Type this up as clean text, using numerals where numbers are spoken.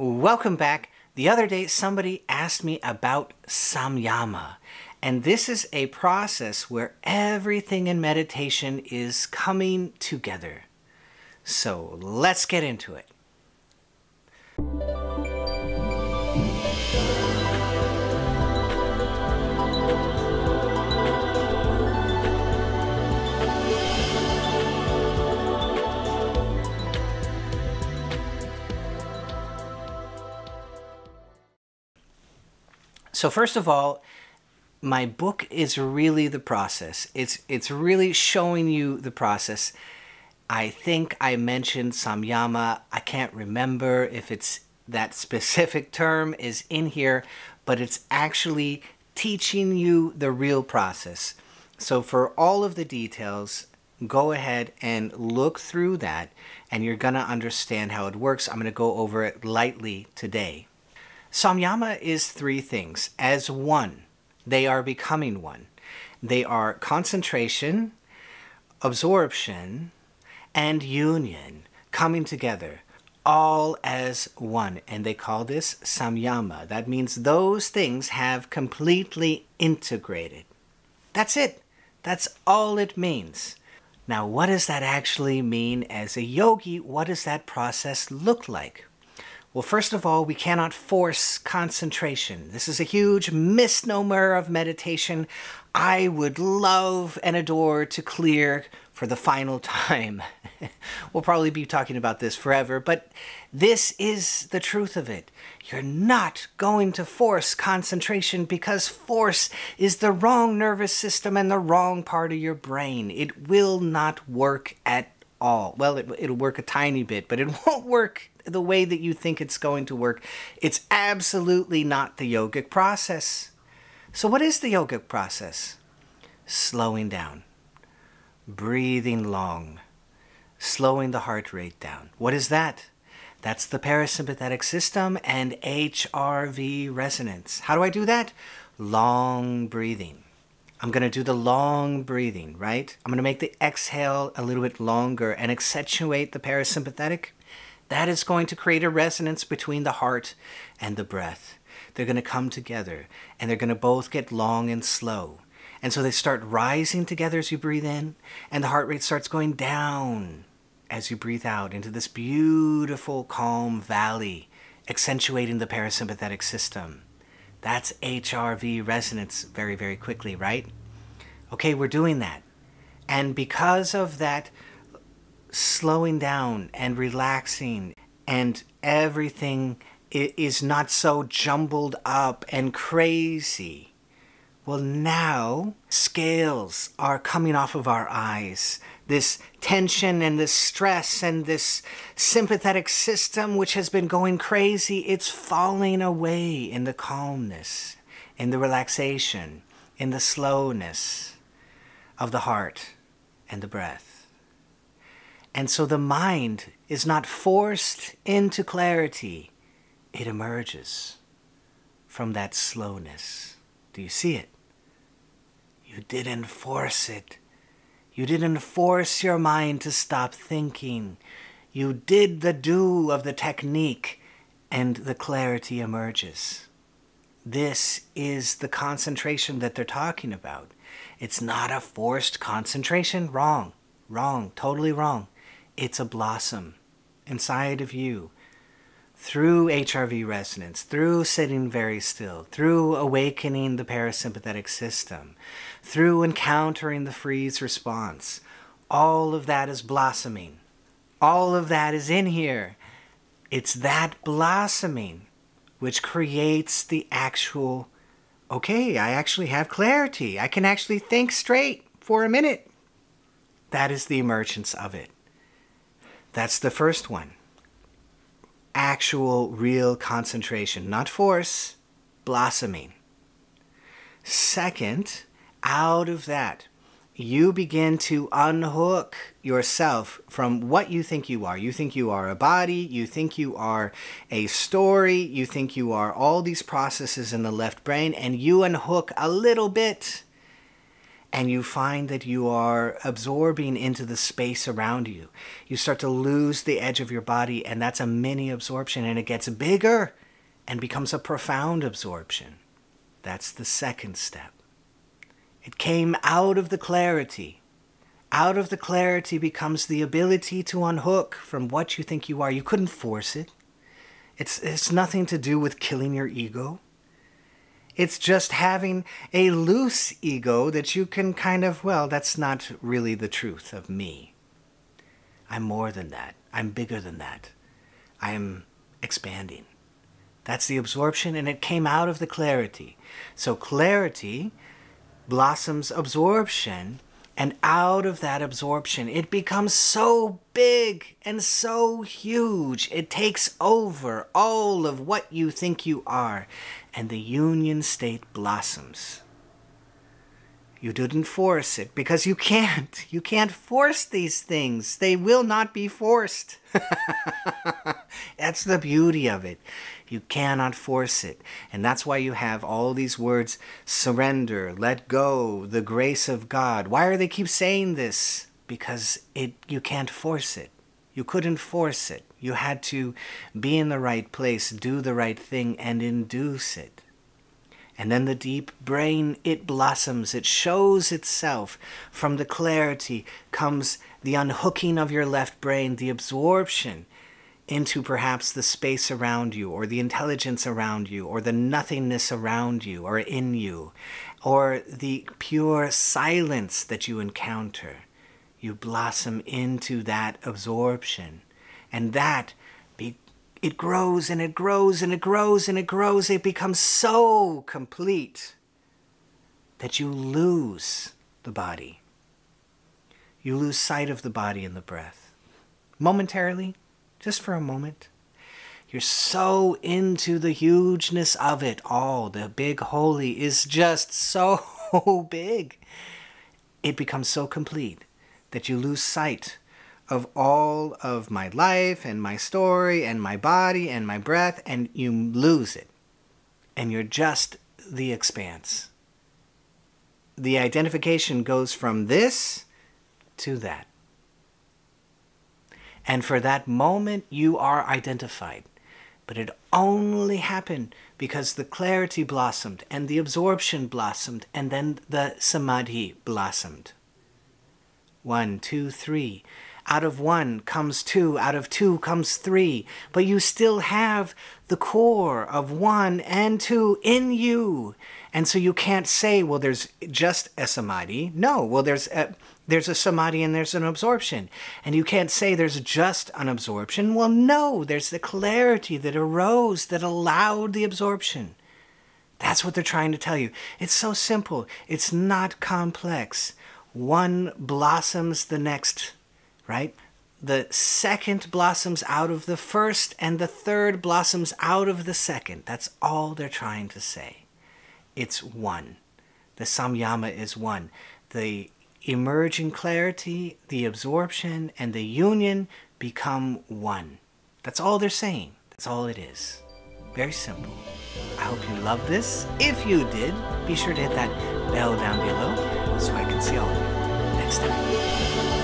Welcome back. The other day somebody asked me about Samyama, and this is a process where everything in meditation is coming together. So let's get into it. So first of all, my book is really the process. It's really showing you the process. I think I mentioned Samyama. I can't remember if it's that specific term is in here, but it's actually teaching you the real process. So for all of the details, go ahead and look through that, and you're going to understand how it works. I'm going to go over it lightly today. Samyama is three things. As one, they are becoming one. They are concentration, absorption, and union coming together, all as one. And they call this Samyama. That means those things have completely integrated. That's it. That's all it means. Now, what does that actually mean as a yogi? What does that process look like? Well, first of all, we cannot force concentration. This is a huge misnomer of meditation. I would love and adore to clear for the final time. We'll probably be talking about this forever, but this is the truth of it. You're not going to force concentration because force is the wrong nervous system and the wrong part of your brain. It will not work at all. Well, it'll work a tiny bit, but it won't work the way that you think it's going to work. It's absolutely not the yogic process. So what is the yogic process? Slowing down, breathing long, slowing the heart rate down. What is that? That's the parasympathetic system and HRV resonance. How do I do that? Long breathing. I'm going to do the long breathing, right? I'm going to make the exhale a little bit longer and accentuate the parasympathetic. That is going to create a resonance between the heart and the breath. They're going to come together, and they're going to both get long and slow. And so they start rising together as you breathe in, and the heart rate starts going down as you breathe out into this beautiful, calm valley, accentuating the parasympathetic system. That's HRV resonance very, very quickly, right? Okay, we're doing that. And because of that slowing down and relaxing, and everything is not so jumbled up and crazy, well, now scales are coming off of our eyes. This tension and this stress and this sympathetic system which has been going crazy, it's falling away in the calmness, in the relaxation, in the slowness of the heart and the breath. And so the mind is not forced into clarity. It emerges from that slowness. Do you see it? You didn't force it. You didn't force your mind to stop thinking. You did the do of the technique, and the clarity emerges. This is the concentration that they're talking about. It's not a forced concentration. Wrong. Wrong. Totally wrong. It's a blossom inside of you through HRV resonance, through sitting very still, through awakening the parasympathetic system, through encountering the freeze response. All of that is blossoming. All of that is in here. It's that blossoming which creates the actual, okay, I actually have clarity. I can actually think straight for a minute. That is the emergence of it. That's the first one. Actual, real concentration, not force, blossoming. Second, out of that, you begin to unhook yourself from what you think you are. You think you are a body, you think you are a story, you think you are all these processes in the left brain, and you unhook a little bit. and you find that you are absorbing into the space around you. You start to lose the edge of your body, and that's a mini absorption, and it gets bigger and becomes a profound absorption. That's the second step. It came out of the clarity. Out of the clarity becomes the ability to unhook from what you think you are. You couldn't force it. It's nothing to do with killing your ego. It's just having a loose ego that you can kind of, well, that's not really the truth of me. I'm more than that. I'm bigger than that. I am expanding. That's the absorption, and it came out of the clarity. So clarity blossoms absorption, and out of that absorption, it becomes so big and so huge. It takes over all of what you think you are, and the union state blossoms. You didn't force it, because you can't. You can't force these things. They will not be forced. That's the beauty of it. You cannot force it. And that's why you have all these words: surrender, let go, the grace of God. Why do they keep saying this? Because you can't force it. You couldn't force it. You had to be in the right place, do the right thing, and induce it. And then the deep brain, it blossoms. It shows itself. From the clarity comes the unhooking of your left brain, the absorption into perhaps the space around you, or the intelligence around you, or the nothingness around you, or in you, or the pure silence that you encounter. You blossom into that absorption. And that, it grows and it grows and it grows and it grows. It becomes so complete that you lose the body. You lose sight of the body and the breath. Momentarily, just for a moment. You're so into the hugeness of it all. The big holy is just so big. It becomes so complete that you lose sight of all of my life and my story and my body and my breath, and you lose it. And you're just the expanse. The identification goes from this to that. And for that moment, you are identified. But it only happened because the clarity blossomed, and the absorption blossomed, and then the samadhi blossomed. 1, 2, 3. Out of 1 comes 2, out of 2 comes 3. But you still have the core of 1 and 2 in you. And so you can't say, well, there's just a samadhi. No, well, there's a samadhi and there's an absorption. And you can't say there's just an absorption. Well, no, there's the clarity that arose that allowed the absorption. That's what they're trying to tell you. It's so simple. It's not complex. One blossoms the next, right? The second blossoms out of the first, and the third blossoms out of the second. That's all they're trying to say. It's one. The Samyama is one. The emerging clarity, the absorption, and the union become one. That's all they're saying. That's all it is. Very simple. I hope you loved this. If you did, be sure to hit that bell down below so I can see all of you next time.